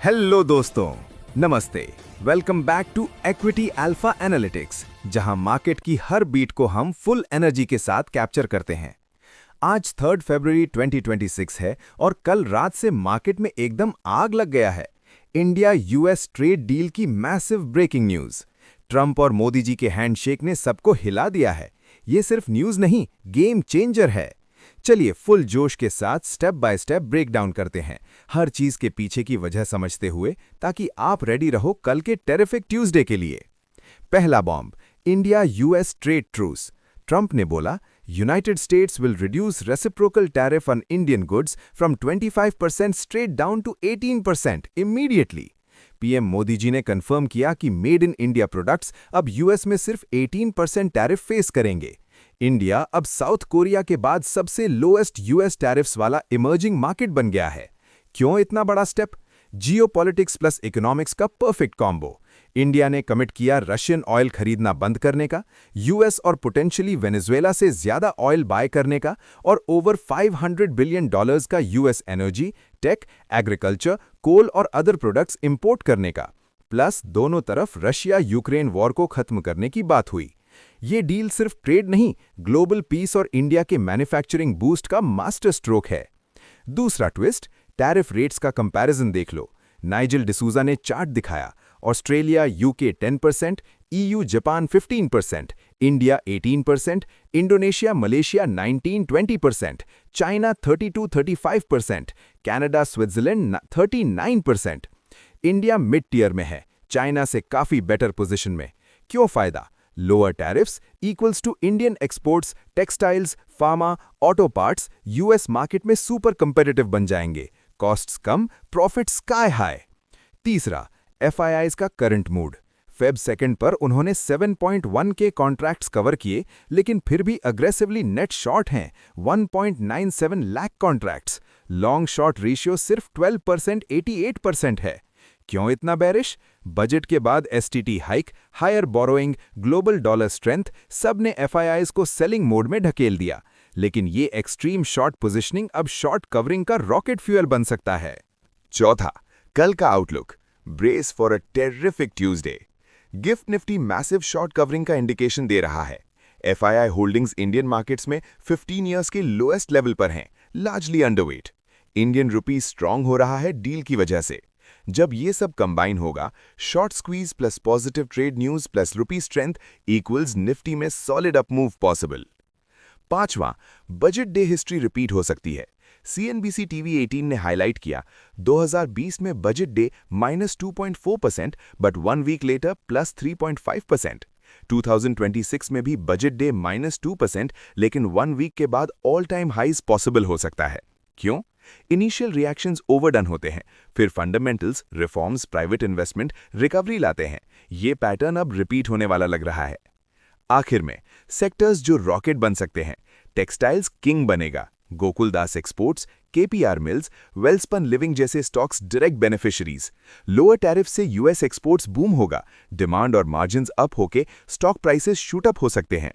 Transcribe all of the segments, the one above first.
Hello दोस्तों, नमस्ते। Welcome back to Equity Alpha Analytics, जहां मार्केट की हर बीट को हम फुल एनर्जी के साथ कैप्चर करते हैं। आज 3 फरवरी 2026 है और कल रात से मार्केट में एकदम आग लग गया है। इंडिया यूएस ट्रेड डील की मैसिव ब्रेकिंग न्यूज। ट्रंप और मोदी जी के हैंडशेक ने सबको हिला दिया है। ये सिर्फ न्यूज नहीं, गेम चेंजर है। चलिए फुल जोश के साथ step by step break down करते हैं, हर चीज के पीछे की वजह समझते हुए, ताकि आप रेडी रहो कल के टेरिफिक ट्यूसडे के लिए। पहला bomb, India US trade truce. Trump ने बोला, United States will reduce reciprocal tariff on Indian goods from 25% straight down to 18% immediately. PM Modi ji ने कंफर्म किया कि मेड इन इंडिया प्रोडक्ट्स अब यूएस में सिर्फ 18% टैरिफ फेस करेंगे। इंडिया अब साउथ कोरिया के बाद सबसे लोएस्ट यूएस टैरिफ्स वाला इमर्जिंग मार्केट बन गया है। क्यों इतना बड़ा स्टेप? जियोपॉलिटिक्स प्लस इकोनॉमिक्स का परफेक्ट कॉम्बो। इंडिया ने कमिट किया रशियन ऑयल खरीदना बंद करने का, यूएस और पोटेंशियली वेनेजुएला से ज्यादा ऑयल बाय करने का, और ओवर $500 बिलियन का यूएस एनर्जी, टेक, एग्रीकल्चर, कोल और अदर प्रोडक्ट्स इंपोर्ट करने का। प्लस दोनों तरफ रशिया यूक्रेन वॉर को खत्म करने की बात हुई। ये डील सिर्फ ट्रेड नहीं, ग्लोबल पीस और इंडिया के मैन्युफैक्चरिंग बूस्ट का मास्टर स्ट्रोक है। दूसरा ट्विस्ट, टैरिफ रेट्स का कंपैरिजन देख लो। नाइजेल डिसूजा ने चार्ट दिखाया। Australia UK 10%, EU Japan 15%, India 18%, Indonesia Malaysia 19-20%, China 32-35%, Canada Switzerland 39%। India mid tier में है, चाइना से काफी बेटर पोजीशन में। क्यों फायदा? Lower tariffs equals to Indian exports, textiles, pharma, auto parts US market में सुपर कंपेटिटिव बन जाएंगे। कॉस्ट्स कम, प्रॉफिट स्काई हाई। तीसरा, एफआईआईज का करंट मूड। फेब 2 पर उन्होंने 7.1 के कॉन्ट्रैक्ट्स कवर किए, लेकिन फिर भी अग्रेसिवली नेट शॉर्ट हैं 1.97 lakh contracts. Long short ratio सिर्फ 12% 88% है। क्यों इतना बेरिश? बजट के बाद STT hike, higher borrowing, global dollar strength, सब ने एफआईआईज को सेलिंग मोड में ढकेल दिया। लेकिन ये एक्सट्रीम शॉर्ट पोजीशनिंग अब शॉर्ट कवरिंग का रॉकेट फ्यूल बन सकता है। चौथा, कल का outlook. Brace for a terrific Tuesday. Gift Nifty massive short covering का इंडिकेशन दे रहा है। एफआईआई होल्डिंग्स इंडियन मार्केट्स में 15 ईयर्स के लोएस्ट लेवल पर हैं, largely underweight. Indian rupee strong हो रहा है डील की वजह से। जब ये सब कंबाइन होगा, short squeeze plus positive trade news plus rupee strength equals Nifty में सॉलिड अप मूव पॉसिबल। पांचवां, बजट डे हिस्ट्री रिपीट हो सकती है। सीएनबीसी टीवी 18 ने हाईलाइट किया, 2020 में budget day -2.4% but 1 week later +3.5%। 2026 में भी बजट डे -2%, लेकिन 1 वीक के बाद ऑल टाइम हाइज पॉसिबल हो सकता है। क्यों? इनिशियल रिएक्शंस ओवरडन होते हैं, फिर fundamentals, reforms, private investment recovery लाते हैं। ये पैटर्न अब रिपीट होने वाला लग रहा है। आखिर में, सेक्टर्स जो रॉकेट बन सकते हैं। टेक्सटाइल्स किंग बनेगा, Gokaldas exports, KPR mills, Welspun living जैसे stocks direct beneficiaries. Lower tariff से यूएस एक्सपोर्ट्स बूम होगा, डिमांड और मार्जिन्स अप होके स्टॉक प्राइसेस शूट अप हो सकते हैं।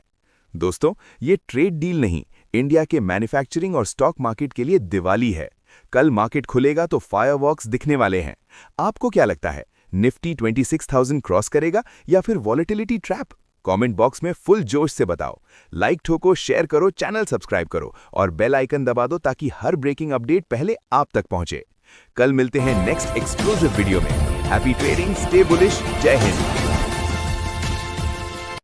दोस्तों, ये ट्रेड डील नहीं, इंडिया के मैन्युफैक्चरिंग और स्टॉक मार्केट के लिए दिवाली है। कल मार्केट खुलेगा तो फायरवर्क्स दिखने वाले हैं। आपको क्या लगता है, निफ्टी 26,000 क्रॉस करेगा या फिर वॉलेटिलिटी ट्रैप? कमेंट बॉक्स में फुल जोश से बताओ। लाइक ठोको, शेयर करो, चैनल सब्सक्राइब करो और बेल आइकन दबा दो ताकि हर ब्रेकिंग अपडेट पहले आप तक पहुंचे। कल मिलते हैं नेक्स्ट एक्सक्लूसिव वीडियो में। हैप्पी ट्रेडिंग, स्टे बुलिश, जय हिंद।